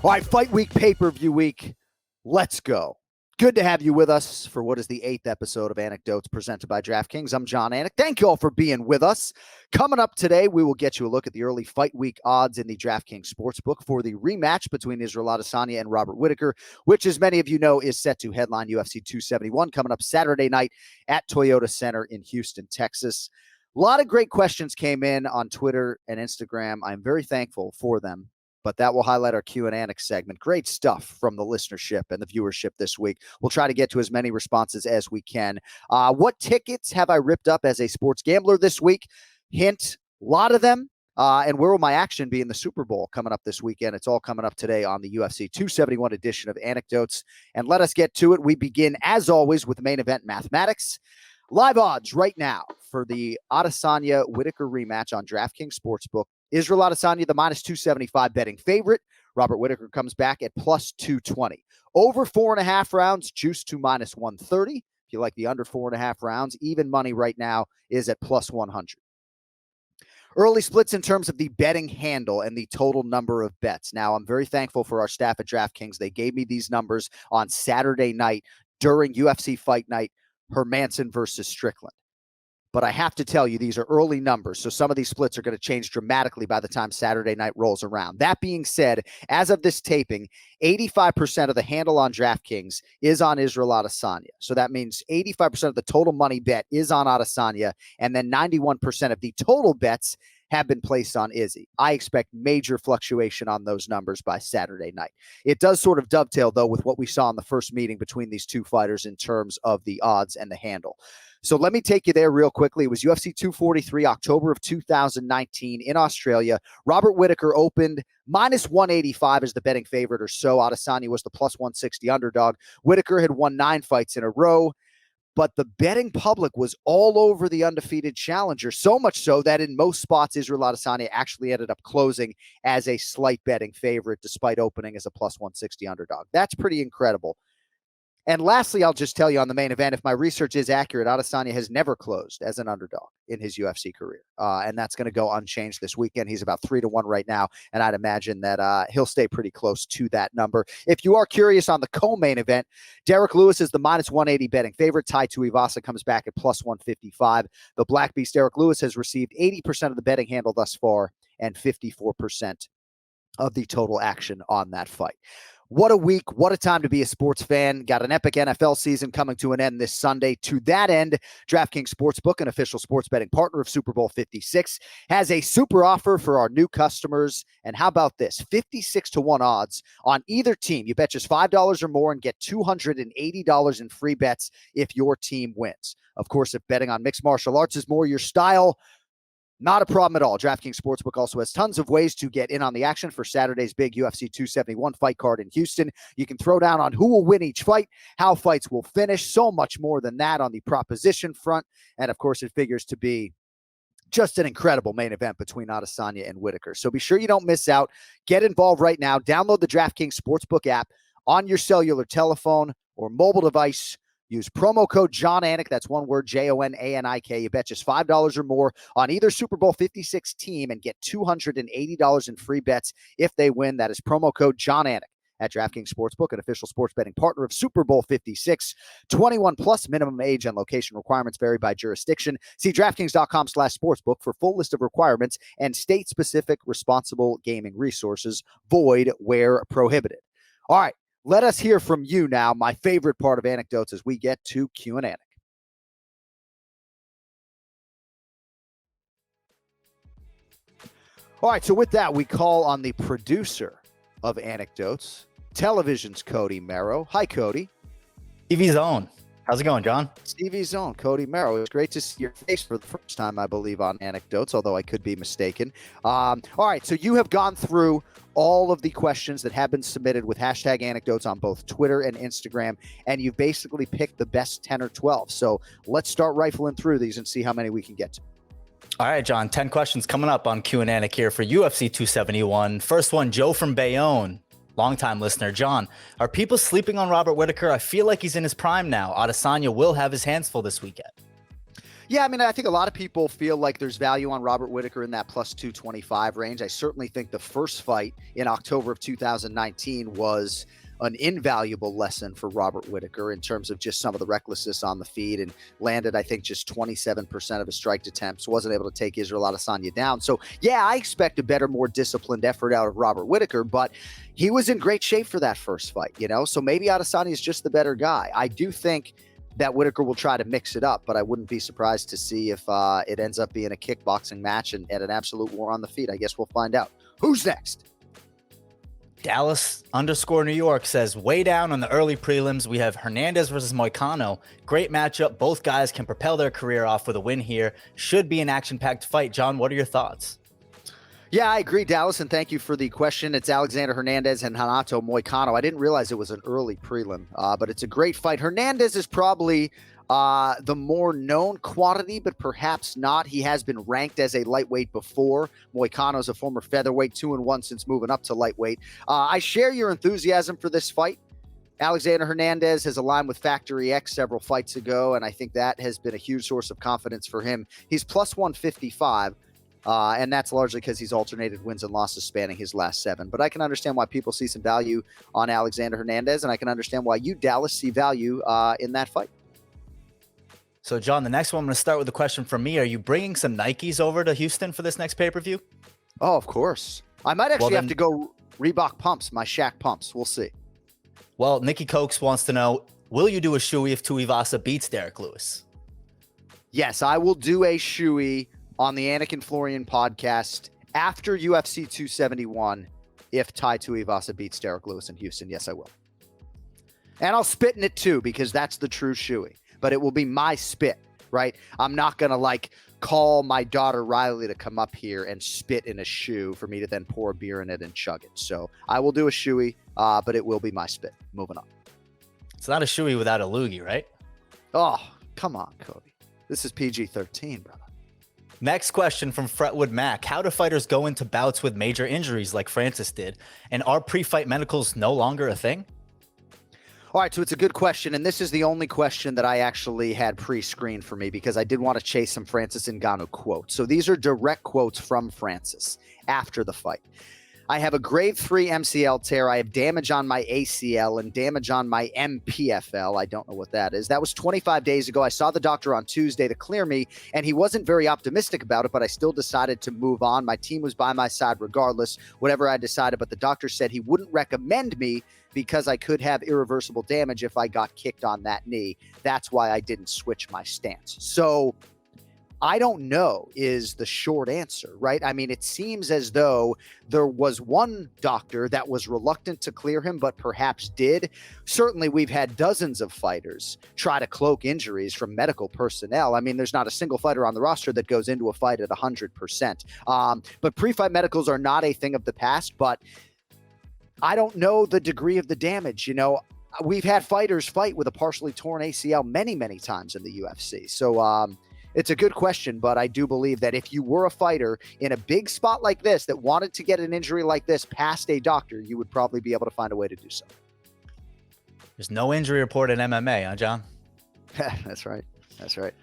All right, Fight Week, pay-per-view week. Let's go. Good to have you with us for what is the 8th episode of Anecdotes presented by Draftkings. I'm Jon Anik. Thank you all for being with us. Coming up today, we will get you a look at the early Fight Week odds in the Draftkings Sportsbook for the rematch between Israel Adesanya and Robert Whittaker, which, as many of you know, is set to headline UFC 271 coming up Saturday night at Toyota Center in Houston, Texas. A lot of great questions came in on Twitter and Instagram. I'm very thankful for them. But that will highlight our Q&Anik segment. Great stuff from the listenership and the viewership this week. We'll try to get to as many responses as we can. What tickets have I ripped up as a sports gambler this week? Hint, a lot of them. And where will my action be in the Super Bowl coming up this weekend? It's all coming up today on the UFC 271 edition of Anecdotes. And let us get to it. We begin, as always, with the main event mathematics. Live odds right now for the Adesanya-Whittaker rematch on Draftkings Sportsbook. Israel Adesanya, the minus 275 betting favorite. Robert Whittaker comes back at plus 220. Over 4.5 rounds, juice to minus 130. If you like the under 4.5 rounds, even money right now is at plus 100. Early splits in terms of the betting handle and the total number of bets. Now, I'm very thankful for our staff at DraftKings. They gave me these numbers on Saturday night during UFC Fight Night, Hermansson versus Strickland. But I have to tell you, these are early numbers, so some of these splits are going to change dramatically by the time Saturday night rolls around. That being said, as of this taping, 85% of the handle on DraftKings is on Israel Adesanya. So that means 85% of the total money bet is on Adesanya, and then 91% of the total bets have been placed on Izzy. I expect major fluctuation on those numbers by Saturday night. It does sort of dovetail, though, with what we saw in the first meeting between these two fighters in terms of the odds and the handle. So let me take you there real quickly. It was UFC 243, October of 2019 in Australia. Robert Whittaker opened minus 185 as the betting favorite or so. Adesanya was the plus 160 underdog. Whittaker had won 9 fights in a row. But the betting public was all over the undefeated challenger, so much so that in most spots, Israel Adesanya actually ended up closing as a slight betting favorite, despite opening as a plus 160 underdog. That's pretty incredible. And lastly, I'll just tell you on the main event, if my research is accurate, Adesanya has never closed as an underdog in his UFC career. And that's going to go unchanged this weekend. He's about 3-1 right now. And I'd imagine that he'll stay pretty close to that number. If you are curious on the co-main event, Derek Lewis is the minus 180 betting favorite. Tai Tuivasa comes back at plus 155. The Black Beast, Derek Lewis, has received 80% of the betting handle thus far and 54% of the total action on that fight. What a week. What a time to be a sports fan. Got an epic NFL season coming to an end this Sunday. To that end, DraftKings Sportsbook, an official sports betting partner of Super Bowl 56, has a super offer for our new customers. And how about this? 56-1 odds on either team. You bet just $5 or more and get $280 in free bets if your team wins. Of course, if betting on mixed martial arts is more your style, not a problem at all. DraftKings Sportsbook also has tons of ways to get in on the action for Saturday's big UFC 271 fight card in Houston. You can throw down on who will win each fight, how fights will finish, so much more than that on the proposition front. And of course, it figures to be just an incredible main event between Adesanya and Whittaker. So be sure you don't miss out. Get involved right now. Download the DraftKings Sportsbook app on your cellular telephone or mobile device. Use promo code Jon Anik. That's one word, Jonanik. You bet just $5 or more on either Super Bowl 56 team and get $280 in free bets if they win. That is promo code Jon Anik at DraftKings Sportsbook, an official sports betting partner of Super Bowl 56. 21 plus minimum age and location requirements vary by jurisdiction. See DraftKings.com/sportsbook for full list of requirements and state-specific responsible gaming resources. Void where prohibited. All right. Let us hear from you now, my favorite part of Anecdotes, as we get to Q&Anik. All right, so with that, we call on the producer of Anecdotes, television's Cody Merrow. Hi, Cody. TV's own. How's it going, John? TV's own, Cody Merrow. It's great to see your face for the first time, I believe, on Anecdotes, although I could be mistaken. All right, so you have gone through all of the questions that have been submitted with hashtag Anecdotes on both Twitter and Instagram, and you've basically picked the best 10 or 12. So let's start rifling through these and see how many we can get to. All right, John, 10 questions coming up on Q&Anik here for UFC 271. First one, Joe from Bayonne. Longtime listener, John, are people sleeping on Robert Whittaker? I feel like he's in his prime now. Adesanya will have his hands full this weekend. Yeah, I mean, I think a lot of people feel like there's value on Robert Whittaker in that plus 225 range. I certainly think the first fight in October of 2019 was an invaluable lesson for Robert Whittaker in terms of just some of the recklessness on the feet, and landed, I think, just 27% of his strike attempts, wasn't able to take Israel Adesanya down. So, yeah, I expect a better, more disciplined effort out of Robert Whittaker, but he was in great shape for that first fight, so maybe Adesanya is just the better guy. I do think that Whittaker will try to mix it up, but I wouldn't be surprised to see if it ends up being a kickboxing match and an absolute war on the feet. I guess we'll find out. Who's next? Dallas_New York says, way down on the early prelims, we have Hernandez versus Moicano. Great matchup. Both guys can propel their career off with a win here. Should be an action-packed fight. John, what are your thoughts? Yeah, I agree, Dallas, and thank you for the question. It's Alexander Hernandez and Renato Moicano. I didn't realize it was an early prelim, but it's a great fight. Hernandez is probably the more known quantity, but perhaps not. He has been ranked as a lightweight before. Moicano is a former featherweight, 2-1 since moving up to lightweight. I share your enthusiasm for this fight. Alexander Hernandez has aligned with Factory X several fights ago, and I think that has been a huge source of confidence for him. He's plus 155. And that's largely because he's alternated wins and losses spanning his last 7. But I can understand why people see some value on Alexander Hernandez, and I can understand why you, Dallas, see value in that fight. So, John, the next one, I'm going to start with a question from me. Are you bringing some Nikes over to Houston for this next pay-per-view? Oh, of course. I might actually have to go Reebok pumps, my Shaq pumps. We'll see. Well, Nikki Cokes wants to know, will you do a shoey if Tuivasa beats Derek Lewis? Yes, I will do a shoey on the Anik and Florian podcast after UFC 271 if Tai Tuivasa beats Derek Lewis in Houston. Yes, I will. And I'll spit in it too, because that's the true shoey. But it will be my spit, right? I'm not going to call my daughter Riley to come up here and spit in a shoe for me to then pour a beer in it and chug it. So I will do a shoey, but it will be my spit. Moving on. It's not a shoey without a loogie, right? Oh, come on, Cody. This is PG-13, brother. Next question from Fretwood Mac. How do fighters go into bouts with major injuries like Francis did? And are pre-fight medicals no longer a thing? All right, so it's a good question, and this is the only question that I actually had pre-screened for me because I did want to chase some Francis Ngannou quotes. So these are direct quotes from Francis after the fight. I have a grade 3 MCL tear. I have damage on my ACL and damage on my MPFL. I don't know what that is. That was 25 days ago. I saw the doctor on Tuesday to clear me, and he wasn't very optimistic about it, but I still decided to move on. My team was by my side regardless, whatever I decided, but the doctor said he wouldn't recommend me because I could have irreversible damage if I got kicked on that knee. That's why I didn't switch my stance. So I don't know is the short answer, right? I mean, it seems as though there was one doctor that was reluctant to clear him, but perhaps did. Certainly, we've had dozens of fighters try to cloak injuries from medical personnel. I mean, there's not a single fighter on the roster that goes into a fight at 100%. But pre-fight medicals are not a thing of the past, but I don't know the degree of the damage. We've had fighters fight with a partially torn ACL many, many times in the UFC. So, it's a good question, but I do believe that if you were a fighter in a big spot like this that wanted to get an injury like this past a doctor, you would probably be able to find a way to do so. There's no injury report in MMA, huh, John? That's right. That's right.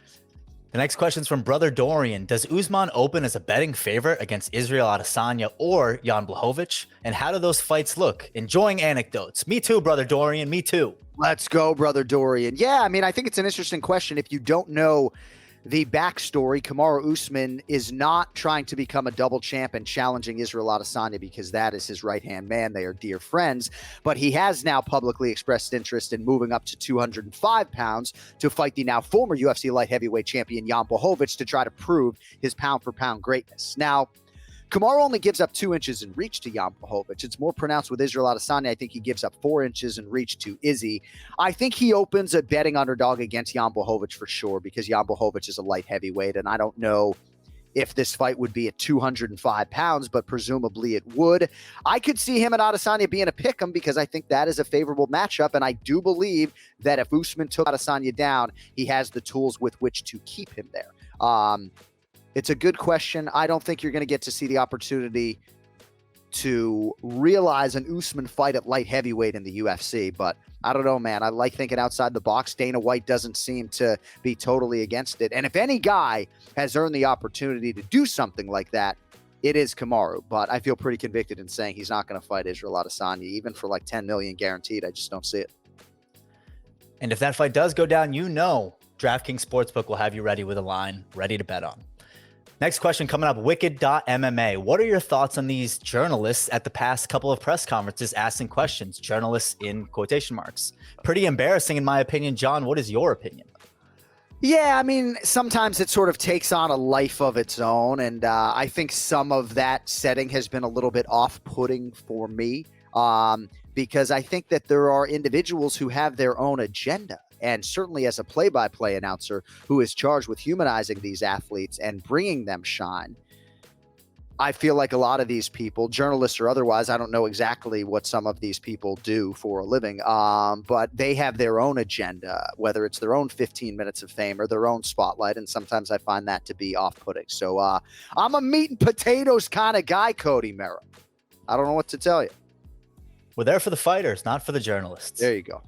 The next question is from Brother Dorian. Does Usman open as a betting favorite against Israel Adesanya or Jan Blachowicz? And how do those fights look? Enjoying anecdotes. Me too, Brother Dorian. Me too. Let's go, Brother Dorian. Yeah, I mean, I think it's an interesting question. If you don't know the backstory, Kamaru Usman is not trying to become a double champ and challenging Israel Adesanya because that is his right-hand man. They are dear friends, but he has now publicly expressed interest in moving up to 205 pounds to fight the now former UFC light heavyweight champion Jan Blachowicz to try to prove his pound-for-pound greatness. Now, Kamaru only gives up 2 inches in reach to Jan Blachowicz. It's more pronounced with Israel Adesanya. I think he gives up 4 inches in reach to Izzy. I think he opens a betting underdog against Jan Blachowicz for sure because Jan Blachowicz is a light heavyweight, and I don't know if this fight would be at 205 pounds, but presumably it would. I could see him and Adesanya being a pick'em because I think that is a favorable matchup, and I do believe that if Usman took Adesanya down, he has the tools with which to keep him there. It's a good question. I don't think you're going to get to see the opportunity to realize an Usman fight at light heavyweight in the UFC, but I don't know, man. I like thinking outside the box. Dana White doesn't seem to be totally against it. And if any guy has earned the opportunity to do something like that, it is Kamaru. But I feel pretty convicted in saying he's not going to fight Israel Adesanya, even for like 10 million guaranteed. I just don't see it. And if that fight does go down, you know DraftKings Sportsbook will have you ready with a line, ready to bet on. Next question coming up, Wicked.MMA. What are your thoughts on these journalists at the past couple of press conferences asking questions? Journalists in quotation marks. Pretty embarrassing, in my opinion. John, what is your opinion? Yeah, I mean, sometimes it sort of takes on a life of its own, and I think some of that setting has been a little bit off-putting for me, because I think that there are individuals who have their own agenda. And certainly as a play-by-play announcer who is charged with humanizing these athletes and bringing them shine, I feel like a lot of these people, journalists or otherwise, I don't know exactly what some of these people do for a living, but they have their own agenda, whether it's their own 15 minutes of fame or their own spotlight, and sometimes I find that to be off-putting. So I'm a meat and potatoes kind of guy, Cody Merrill. I don't know what to tell you. We're there for the fighters, not for the journalists. There you go.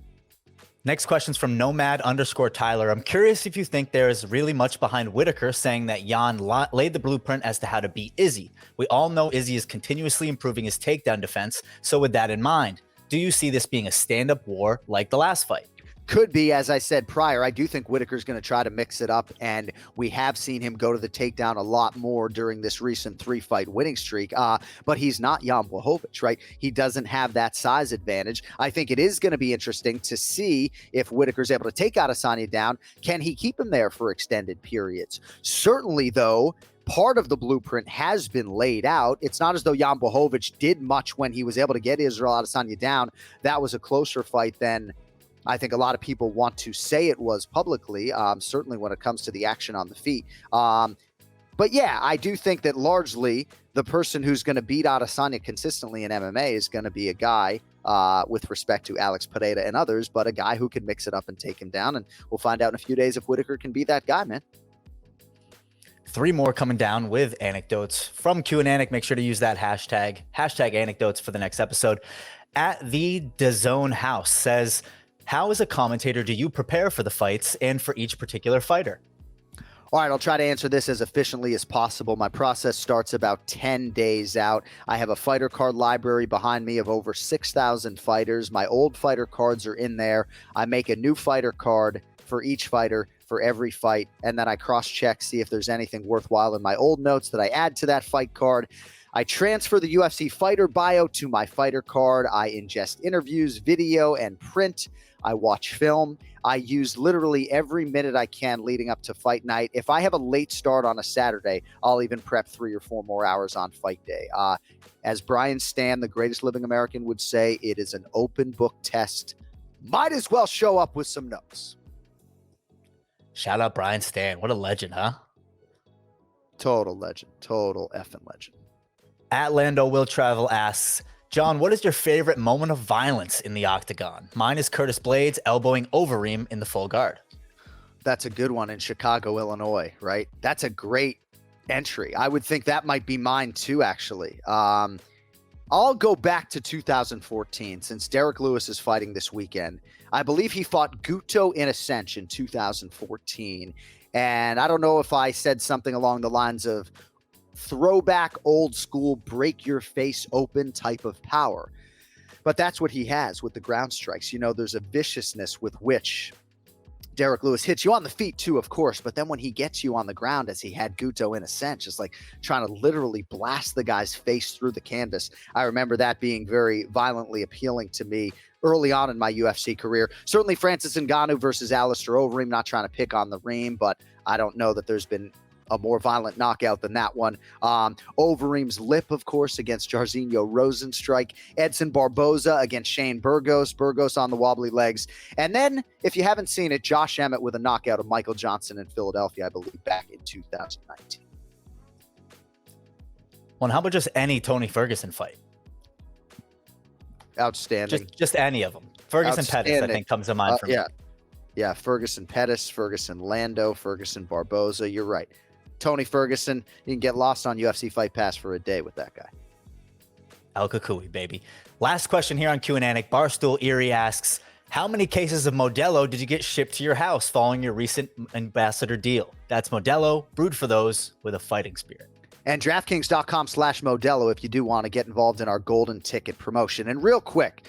Next question's from Nomad_Tyler. I'm curious if you think there is really much behind Whittaker saying that Jan laid the blueprint as to how to beat Izzy. We all know Izzy is continuously improving his takedown defense, so with that in mind, do you see this being a stand-up war like the last fight? Could be, as I said prior. I do think Whittaker's going to try to mix it up, and we have seen him go to the takedown a lot more during this recent 3-fight winning streak. But he's not Jan Blachowicz, right? He doesn't have that size advantage. I think it is going to be interesting to see if Whittaker's able to take Adesanya down. Can he keep him there for extended periods? Certainly, though, part of the blueprint has been laid out. It's not as though Jan Blachowicz did much when he was able to get Israel Adesanya down. That was a closer fight than I think a lot of people want to say it was publicly, certainly when it comes to the action on the feet. But yeah, I do think that largely the person who's going to beat Adesanya consistently in MMA is going to be a guy with respect to Alex Pereira and others, but a guy who can mix it up and take him down. And we'll find out in a few days if Whittaker can be that guy, man. 3 more coming down with anecdotes from Q&Anik. Make sure to use that hashtag anecdotes for the next episode. At the DAZN House says, how as a commentator do you prepare for the fights and for each particular fighter? All right, I'll try to answer this as efficiently as possible. My process starts about 10 days out. I have a fighter card library behind me of over 6,000 fighters. My old fighter cards are in there. I make a new fighter card for each fighter for every fight, and then I cross-check, see if there's anything worthwhile in my old notes that I add to that fight card. I transfer the UFC fighter bio to my fighter card. I ingest interviews, video, and print. I watch film. I use literally every minute I can leading up to fight night. If I have a late start on a Saturday, I'll even prep 3 or 4 more hours on fight day. As Brian Stan, the greatest living American, would say, it is an open book test. Might as well show up with some notes. Shout out Brian Stan. What a legend, huh? Total legend. Total effing legend. At Lando Will Travel asks, John, what is your favorite moment of violence in the octagon? Mine is Curtis Blades elbowing Overeem in the full guard. That's a good one in Chicago, Illinois, right? That's a great entry. I would think that might be mine too, actually. I'll go back to 2014 since Derek Lewis is fighting this weekend. I believe he fought Guto in Ascension in 2014. And I don't know if I said something along the lines of throwback, old school, break your face open type of power. But that's what he has with the ground strikes. You know, there's a viciousness with which Derek Lewis hits you on the feet too, of course, but then when he gets you on the ground, as he had Guto in a sense, just like trying to literally blast the guy's face through the canvas. I remember that being very violently appealing to me early on in my UFC career. Certainly Francis Ngannou versus Alistair Overeem, not trying to pick on the Reem, but I don't know that there's been a more violent knockout than that one. Overeem's lip, of course, against Jairzinho Rosenstrike. Edson Barboza against Shane Burgos. Burgos on the wobbly legs. And then, if you haven't seen it, Josh Emmett with a knockout of Michael Johnson in Philadelphia, I believe, back in 2019. Well, how about just any Tony Ferguson fight? Outstanding. Just any of them. Ferguson Pettis, I think, comes to mind for me. Yeah, Ferguson Pettis, Ferguson Lando, Ferguson Barboza. You're right. Tony Ferguson, you can get lost on UFC Fight Pass for a day with that guy. El Kukui, baby. Last question here on Q&Anik. Barstool Erie asks, how many cases of Modelo did you get shipped to your house following your recent ambassador deal? That's Modelo, brewed for those with a fighting spirit. And DraftKings.com/Modelo if you do want to get involved in our golden ticket promotion. And real quick,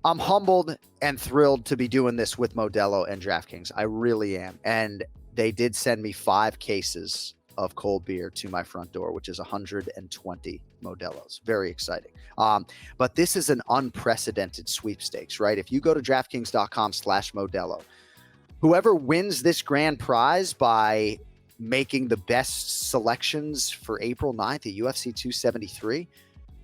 I'm humbled and thrilled to be doing this with Modelo and DraftKings. I really am. And they did send me 5 cases of cold beer to my front door, which is 120 Modelos. Very exciting. But this is an unprecedented sweepstakes, right? If you go to DraftKings.com/Modelo, whoever wins this grand prize by making the best selections for April 9th at UFC 273,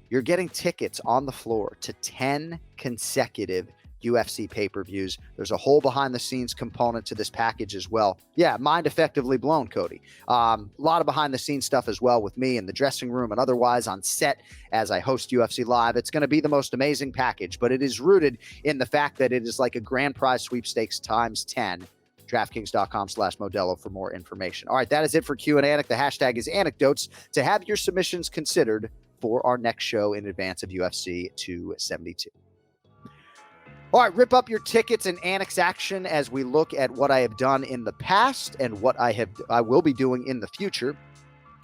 you're getting tickets on the floor to 10 consecutive UFC pay-per-views. There's a whole behind-the-scenes component to this package as well. Yeah, mind effectively blown, Cody. A lot of behind-the-scenes stuff as well with me in the dressing room and otherwise on set as I host UFC Live. It's going to be the most amazing package, but it is rooted in the fact that it is like a grand prize sweepstakes times 10. DraftKings.com/Modelo for more information. All right, that is it for Q&Anik. The hashtag is AnikDotes to have your submissions considered for our next show in advance of UFC 272. All right, rip up your tickets and Anik's action as we look at what I have done in the past and what I will be doing in the future.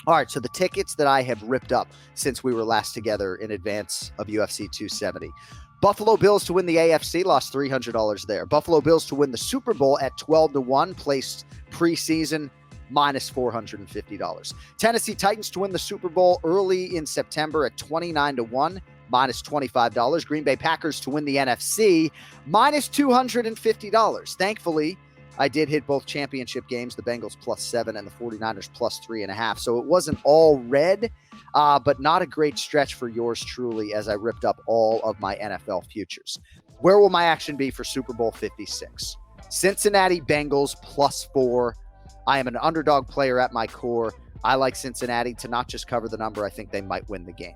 All right, so the tickets that I have ripped up since we were last together in advance of UFC 270. Buffalo Bills to win the AFC, lost $300 there. Buffalo Bills to win the Super Bowl at 12-1, placed preseason, minus $450. Tennessee Titans to win the Super Bowl early in September at 29-1. Minus $25. Green Bay Packers to win the NFC, minus $250. Thankfully, I did hit both championship games, the Bengals +7 and the 49ers +3.5. So it wasn't all red, but not a great stretch for yours truly as I ripped up all of my NFL futures. Where will my action be for Super Bowl 56? Cincinnati Bengals +4. I am an underdog player at my core. I like Cincinnati to not just cover the number. I think they might win the game.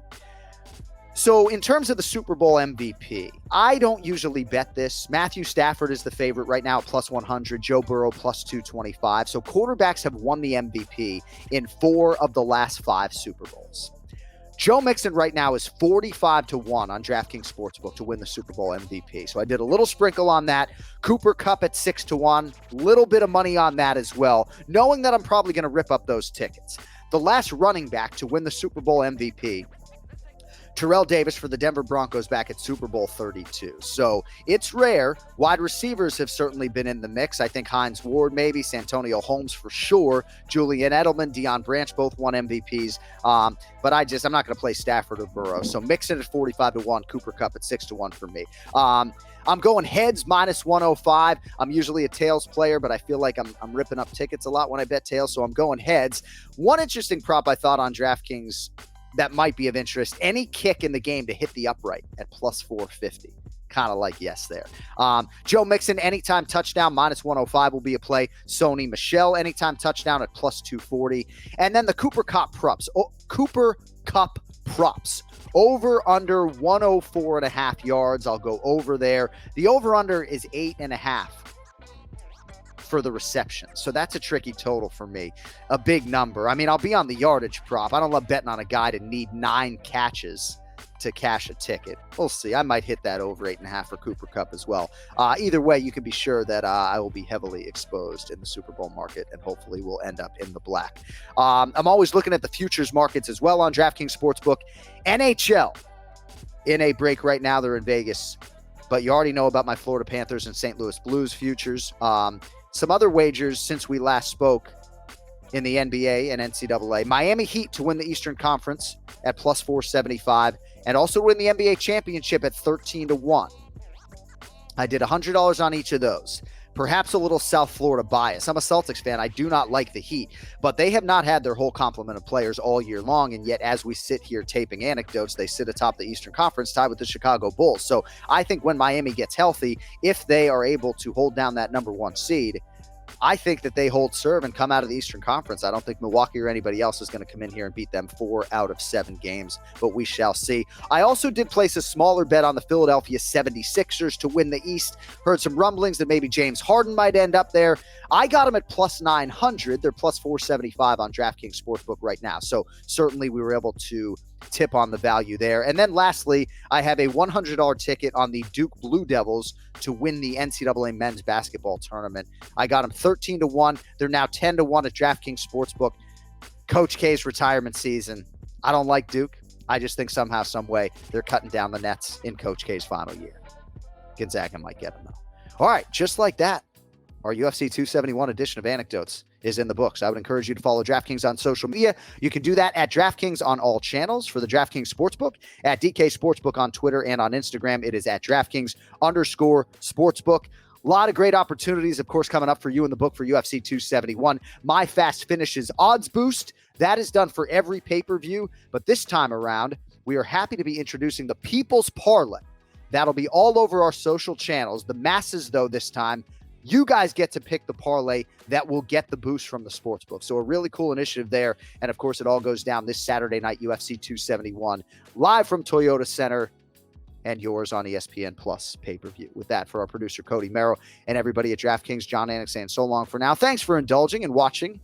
So in terms of the Super Bowl MVP, I don't usually bet this. Matthew Stafford is the favorite right now at +100, Joe Burrow +225. So quarterbacks have won the MVP in 4 of the last 5 Super Bowls. Joe Mixon right now is 45-1 on DraftKings Sportsbook to win the Super Bowl MVP. So I did a little sprinkle on that. Cooper Kupp at 6-1, little bit of money on that as well, knowing that I'm probably going to rip up those tickets. The last running back to win the Super Bowl MVP, Terrell Davis for the Denver Broncos back at Super Bowl 32. So it's rare. Wide receivers have certainly been in the mix. I think Hines Ward maybe, Santonio Holmes for sure, Julian Edelman, Deion Branch both won MVPs. But I'm not going to play Stafford or Burrow. So Mixon at 45-1, Cooper Kupp at 6-1 for me. I'm going heads minus 105. I'm usually a tails player, but I feel like I'm ripping up tickets a lot when I bet tails. So I'm going heads. One interesting prop I thought on DraftKings that might be of interest, any kick in the game to hit the upright at +450. Kind of like yes there. Joe Mixon, anytime touchdown, minus 105 will be a play. Sony Michel, anytime touchdown at +240. And then the Cooper Kupp props. Over under 104.5 yards. I'll go over there. The over under is 8.5 for the reception. So that's a tricky total for me. A big number. I mean, I'll be on the yardage prop. I don't love betting on a guy to need 9 catches to cash a ticket. We'll see. I might hit that over 8.5 for Cooper Kupp as well. Either way, you can be sure that I will be heavily exposed in the Super Bowl market and hopefully we'll end up in the black. I'm always looking at the futures markets as well on DraftKings Sportsbook. NHL in a break right now. They're in Vegas, but you already know about my Florida Panthers and St. Louis Blues futures. Some other wagers since we last spoke in the NBA and NCAA. Miami Heat to win the Eastern Conference at +475 and also win the NBA championship at 13-1. I did $100 on each of those. Perhaps a little South Florida bias. I'm a Celtics fan. I do not like the Heat, but they have not had their whole complement of players all year long. And yet, as we sit here taping AnikDotes, they sit atop the Eastern Conference tied with the Chicago Bulls. So I think when Miami gets healthy, if they are able to hold down that number 1 seed, I think that they hold serve and come out of the Eastern Conference. I don't think Milwaukee or anybody else is going to come in here and beat them 4 out of 7 games, but we shall see. I also did place a smaller bet on the Philadelphia 76ers to win the East. Heard some rumblings that maybe James Harden might end up there. I got them at +900. They're +475 on DraftKings Sportsbook right now. So certainly we were able to tip on the value there. And then lastly, I have a $100 ticket on the Duke Blue Devils to win the NCAA men's basketball tournament. I got them 13-1. They're now 10-1 at DraftKings Sportsbook. Coach K's retirement season. I don't like Duke. I just think somehow, some way, they're cutting down the nets in Coach K's final year. Gonzaga might get them, though. All right, just like that, our UFC 271 edition of Anecdotes is in the books. I would encourage you to follow DraftKings on social media. You can do that at DraftKings on all channels for the DraftKings Sportsbook, at DK Sportsbook on Twitter and on Instagram. It is at DraftKings_Sportsbook. A lot of great opportunities, of course, coming up for you in the book for UFC 271. My Fast Finishes odds boost. That is done for every pay-per-view, but this time around, we are happy to be introducing the People's Parlay. That'll be all over our social channels. The masses, though, this time, you guys get to pick the parlay that will get the boost from the sportsbook. So a really cool initiative there. And of course, it all goes down this Saturday night, UFC 271, live from Toyota Center and yours on ESPN Plus pay-per-view. With that, for our producer, Cody Merrill, and everybody at DraftKings, Jon Anik saying so long for now. Thanks for indulging and watching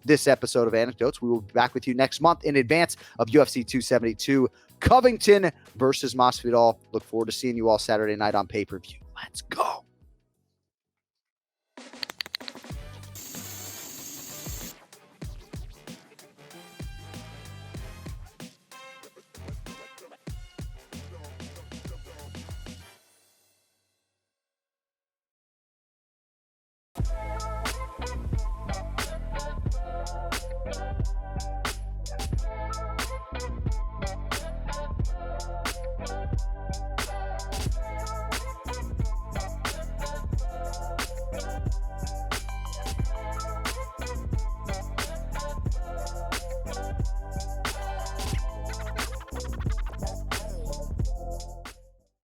this episode of Anecdotes. We will be back with you next month in advance of UFC 272, Covington versus Masvidal. Look forward to seeing you all Saturday night on pay-per-view. Let's go.